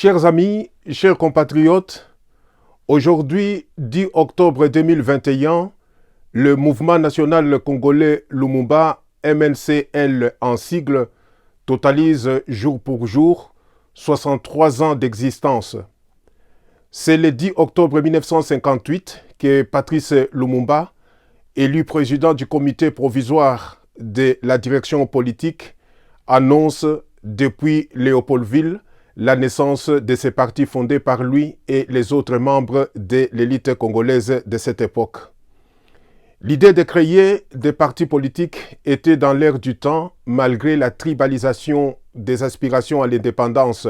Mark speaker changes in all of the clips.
Speaker 1: Chers amis, chers compatriotes, aujourd'hui, 10 octobre 2021, le mouvement national congolais Lumumba, MNCL en sigle, totalise jour pour jour 63 ans d'existence. C'est le 10 octobre 1958 que Patrice Lumumba, élu président du comité provisoire de la direction politique, annonce depuis Léopoldville la naissance de ces partis fondés par lui et les autres membres de l'élite congolaise de cette époque. L'idée de créer des partis politiques était dans l'air du temps malgré la tribalisation des aspirations à l'indépendance.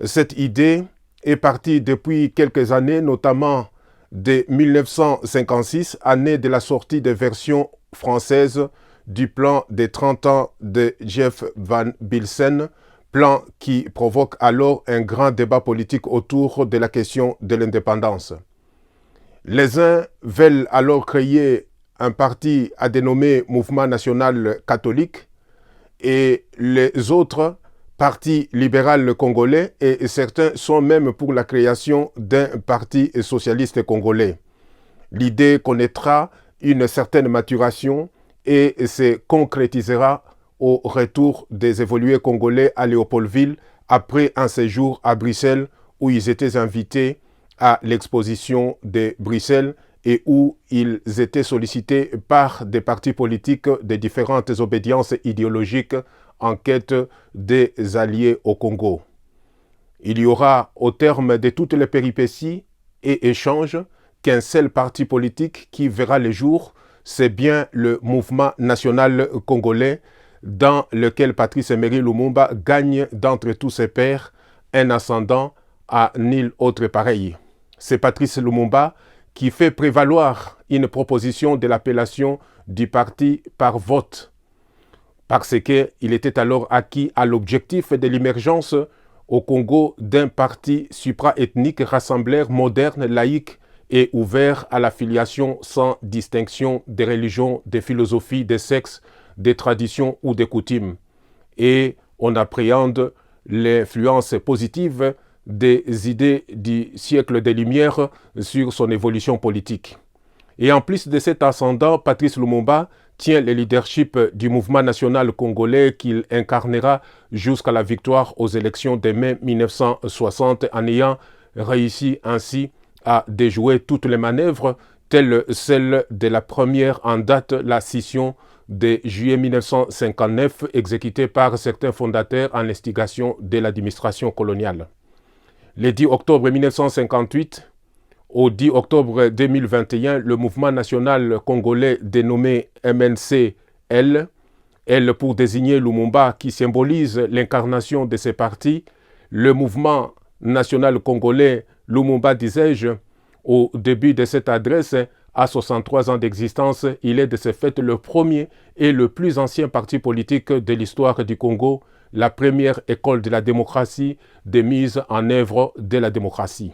Speaker 1: Cette idée est partie depuis quelques années, notamment de 1956, année de la sortie des versions françaises du plan des 30 ans de Jeff Van Bilsen, plan qui provoque alors un grand débat politique autour de la question de l'indépendance. Les uns veulent alors créer un parti à dénommer Mouvement national catholique et les autres Parti libéral congolais et certains sont même pour la création d'un parti socialiste congolais. L'idée connaîtra une certaine maturation et se concrétisera au retour des évolués congolais à Léopoldville après un séjour à Bruxelles où ils étaient invités à l'exposition de Bruxelles et où ils étaient sollicités par des partis politiques de différentes obédiences idéologiques en quête des alliés au Congo. Il y aura, au terme de toutes les péripéties et échanges, qu'un seul parti politique qui verra le jour, c'est bien le mouvement national congolais dans lequel Patrice Emery Lumumba gagne d'entre tous ses pairs un ascendant à nul autre pareil. C'est Patrice Lumumba qui fait prévaloir une proposition de l'appellation du parti par vote, parce qu'il était alors acquis à l'objectif de l'émergence au Congo d'un parti supra-ethnique, rassembleur, moderne, laïque et ouvert à l'affiliation sans distinction des religions, des philosophies, des sexes, des traditions ou des coutumes. Et on appréhende l'influence positive des idées du siècle des Lumières sur son évolution politique. Et en plus de cet ascendant, Patrice Lumumba tient le leadership du mouvement national congolais qu'il incarnera jusqu'à la victoire aux élections de mai 1960 en ayant réussi ainsi à déjouer toutes les manœuvres telles celle de la première en date, la scission de juillet 1959 exécutée par certains fondateurs en instigation de l'administration coloniale. Le 10 octobre 1958, au 10 octobre 2021, le mouvement national congolais dénommé MNCL, L pour désigner Lumumba qui symbolise l'incarnation de ces partis, le mouvement national congolais Lumumba, disais-je, au début de cette adresse, à 63 ans d'existence, il est de ce fait le premier et le plus ancien parti politique de l'histoire du Congo, la première école de la démocratie, de mise en œuvre de la démocratie.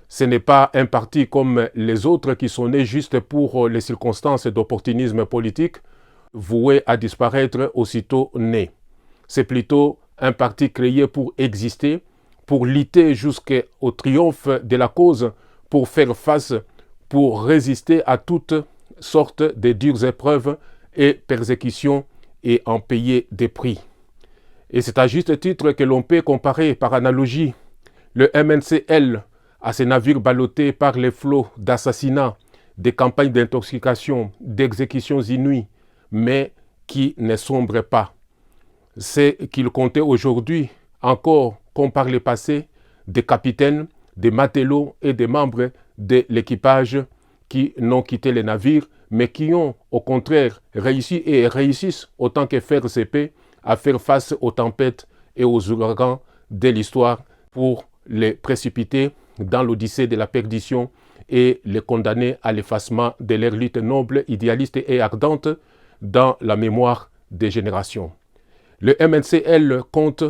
Speaker 1: Ce n'est pas un parti comme les autres qui sont nés juste pour les circonstances d'opportunisme politique, voué à disparaître aussitôt né. C'est plutôt un parti créé pour exister, pour lutter jusqu'au triomphe de la cause, pour faire face, pour résister à toutes sortes de dures épreuves et persécutions et en payer des prix. Et c'est à juste titre que l'on peut comparer par analogie le MNCL à ces navires ballottés par les flots d'assassinats, des campagnes d'intoxication, d'exécutions inouïes, mais qui ne sombrent pas. C'est qu'il comptait aujourd'hui, encore comme par le passé, des capitaines, des matelots et des membres de l'équipage qui n'ont quitté les navires, mais qui ont au contraire réussi et réussissent autant que faire se peut à faire face aux tempêtes et aux ouragans de l'histoire pour les précipiter dans l'odyssée de la perdition et les condamner à l'effacement de leur lutte noble, idéaliste et ardente dans la mémoire des générations. Le MNCL compte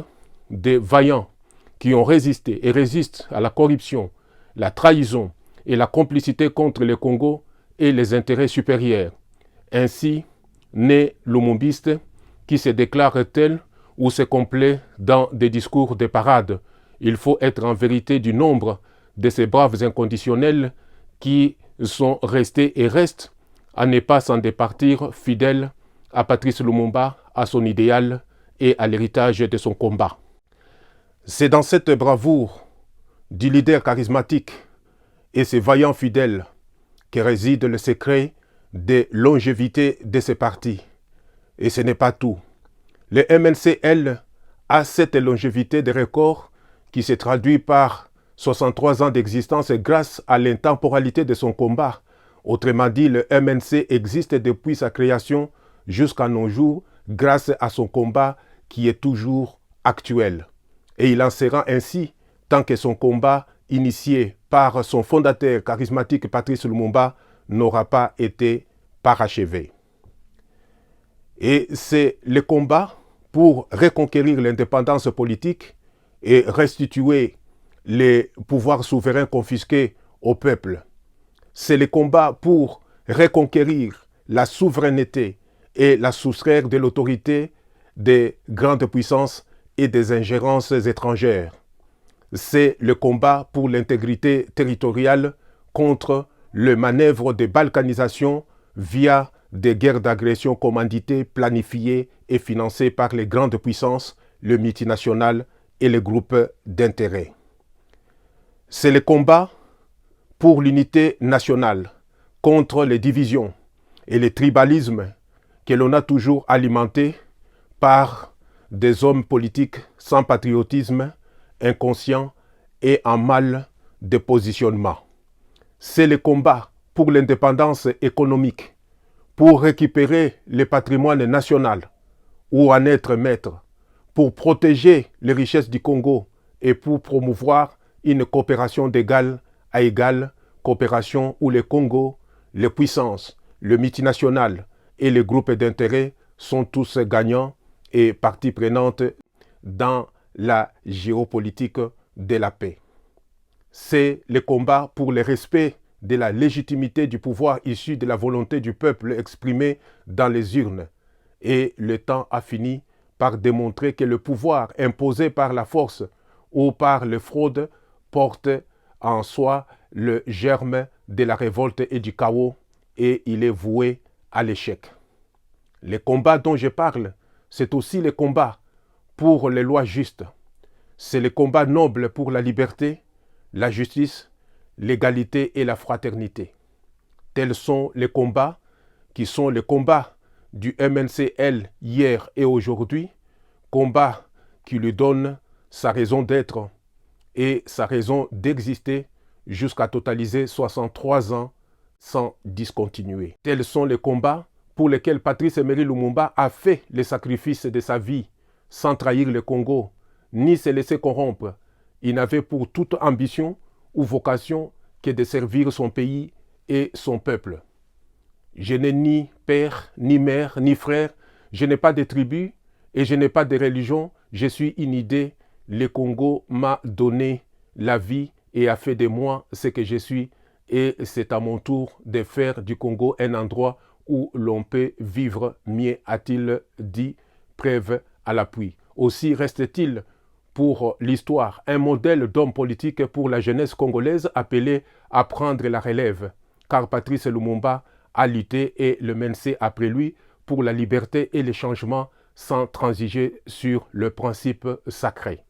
Speaker 1: des vaillants qui ont résisté et résistent à la corruption, la trahison et la complicité contre le Congo et les intérêts supérieurs. Ainsi, né lumumbiste qui se déclare tel ou se complaît dans des discours de parade. Il faut être en vérité du nombre de ces braves inconditionnels qui sont restés et restent à ne pas s'en départir, fidèles à Patrice Lumumba, à son idéal et à l'héritage de son combat. C'est dans cette bravoure du leader charismatique et ses vaillants fidèles que réside le secret de longévité de ce parti. Et ce n'est pas tout. Le MNCL a cette longévité de record qui se traduit par 63 ans d'existence grâce à l'intemporalité de son combat. Autrement dit, le MNC existe depuis sa création jusqu'à nos jours grâce à son combat qui est toujours actuel. Et il en sera ainsi tant que son combat initié par son fondateur charismatique Patrice Lumumba n'aura pas été parachevé. Et c'est le combat pour reconquérir l'indépendance politique et restituer les pouvoirs souverains confisqués au peuple. C'est le combat pour reconquérir la souveraineté et la soustraire de l'autorité des grandes puissances et des ingérences étrangères. C'est le combat pour l'intégrité territoriale contre le manœuvre de balkanisation via des guerres d'agression commanditées, planifiées et financées par les grandes puissances, le multinational et les groupes d'intérêt. C'est le combat pour l'unité nationale contre les divisions et les tribalismes que l'on a toujours alimentés par des hommes politiques sans patriotisme, inconscients et en mal de positionnement. C'est le combat pour l'indépendance économique, pour récupérer le patrimoine national ou en être maître, pour protéger les richesses du Congo et pour promouvoir une coopération d'égal à égal, coopération où le Congo, les puissances, le multinational et les groupes d'intérêt sont tous gagnants et partie prenante dans la géopolitique de la paix. C'est le combat pour le respect de la légitimité du pouvoir issu de la volonté du peuple exprimée dans les urnes. Et le temps a fini par démontrer que le pouvoir imposé par la force ou par les fraudes porte en soi le germe de la révolte et du chaos et il est voué à l'échec. Le combat dont je parle, c'est aussi le combat pour les lois justes. C'est le combat noble pour la liberté, la justice, l'égalité et la fraternité. Tels sont les combats qui sont les combats du MNCL hier et aujourd'hui, combats qui lui donnent sa raison d'être et sa raison d'exister jusqu'à totaliser 63 ans sans discontinuer. Tels sont les combats pour lesquels Patrice Emery Lumumba a fait le sacrifice de sa vie sans trahir le Congo, ni se laisser corrompre. Il n'avait pour toute ambition ou vocation que de servir son pays et son peuple. Je n'ai ni père, ni mère, ni frère, je n'ai pas de tribu et je n'ai pas de religion, je suis une idée. Le Congo m'a donné la vie et a fait de moi ce que je suis et c'est à mon tour de faire du Congo un endroit où l'on peut vivre mieux, a-t-il dit, preuve à l'appui. Aussi reste-t-il pour l'histoire un modèle d'homme politique pour la jeunesse congolaise appelée à prendre la relève, car Patrice Lumumba a lutté et le MNC après lui pour la liberté et le changement sans transiger sur le principe sacré.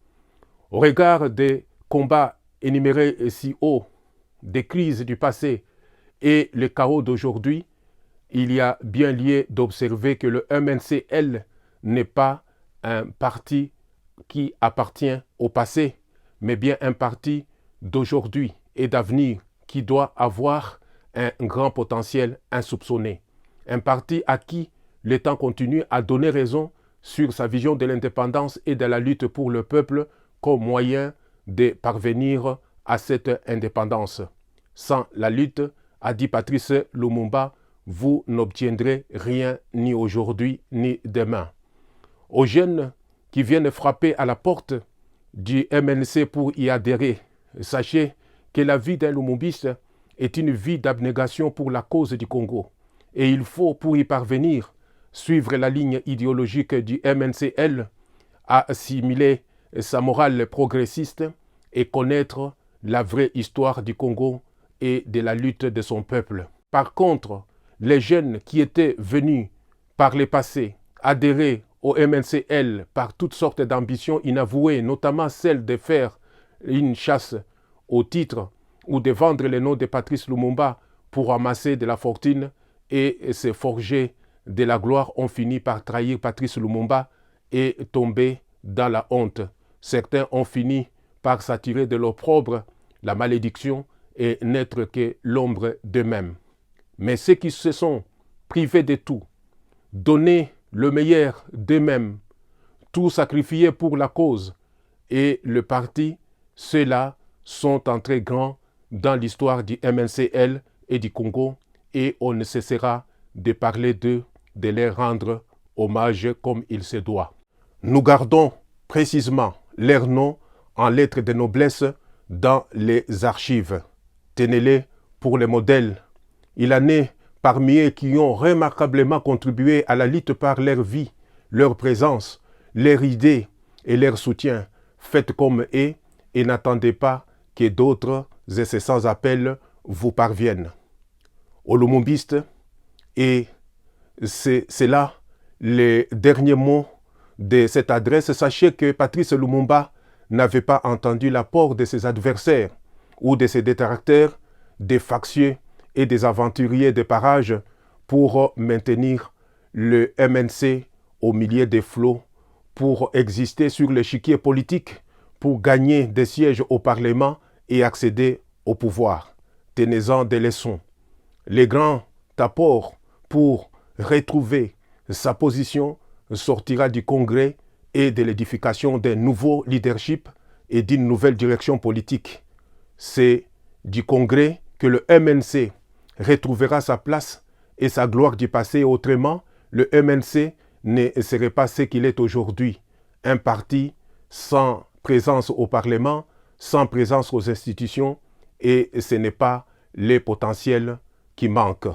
Speaker 1: Au regard des combats énumérés si haut, des crises du passé et le chaos d'aujourd'hui, il y a bien lieu d'observer que le MNCL n'est pas un parti qui appartient au passé, mais bien un parti d'aujourd'hui et d'avenir qui doit avoir un grand potentiel insoupçonné. Un parti à qui le temps continue à donner raison sur sa vision de l'indépendance et de la lutte pour le peuple comme moyen de parvenir à cette indépendance. Sans la lutte, a dit Patrice Lumumba, vous n'obtiendrez rien ni aujourd'hui ni demain. Aux jeunes qui viennent frapper à la porte du MNC pour y adhérer, sachez que la vie d'un lumumbiste est une vie d'abnégation pour la cause du Congo. Et il faut, pour y parvenir, suivre la ligne idéologique du MNCL, assimiler sa morale progressiste et connaître la vraie histoire du Congo et de la lutte de son peuple. Par contre, les jeunes qui étaient venus par le passé adhérer au MNCL par toutes sortes d'ambitions inavouées, notamment celle de faire une chasse au titre ou de vendre le nom de Patrice Lumumba pour amasser de la fortune et se forger de la gloire, ont fini par trahir Patrice Lumumba et tomber dans la honte. Certains ont fini par s'attirer de l'opprobre, la malédiction, et n'être que l'ombre d'eux-mêmes. Mais ceux qui se sont privés de tout, donné le meilleur d'eux-mêmes, tout sacrifié pour la cause et le parti, ceux-là sont entrés grands dans l'histoire du MNCL et du Congo, et on ne cessera de parler d'eux, de leur rendre hommage comme il se doit. Nous gardons précisément leurs noms en lettres de noblesse dans les archives. Tenez-les pour les modèles. Il en est parmi eux qui ont remarquablement contribué à la lutte par leur vie, leur présence, leurs idées et leur soutien. Faites comme eux et n'attendez pas que d'autres essais sans appel vous parviennent. Aux Lumumbistes, et c'est là les derniers mots de cette adresse, sachez que Patrice Lumumba n'avait pas entendu l'apport de ses adversaires ou de ses détracteurs, des factieux et des aventuriers de parages pour maintenir le MNC au milieu des flots, pour exister sur l'échiquier politique, pour gagner des sièges au Parlement et accéder au pouvoir. Tenez-en des leçons. Les grands apports pour retrouver sa position sortira du congrès et de l'édification d'un nouveau leadership et d'une nouvelle direction politique. C'est du congrès que le MNC retrouvera sa place et sa gloire du passé. Autrement, le MNC ne serait pas ce qu'il est aujourd'hui. Un parti sans présence au Parlement, sans présence aux institutions, et ce n'est pas les potentiels qui manquent.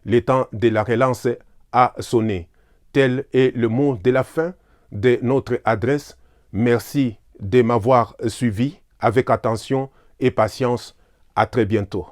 Speaker 1: Le temps de la relance a sonné. Tel est le mot de la fin de notre adresse. Merci de m'avoir suivi avec attention et patience. À très bientôt.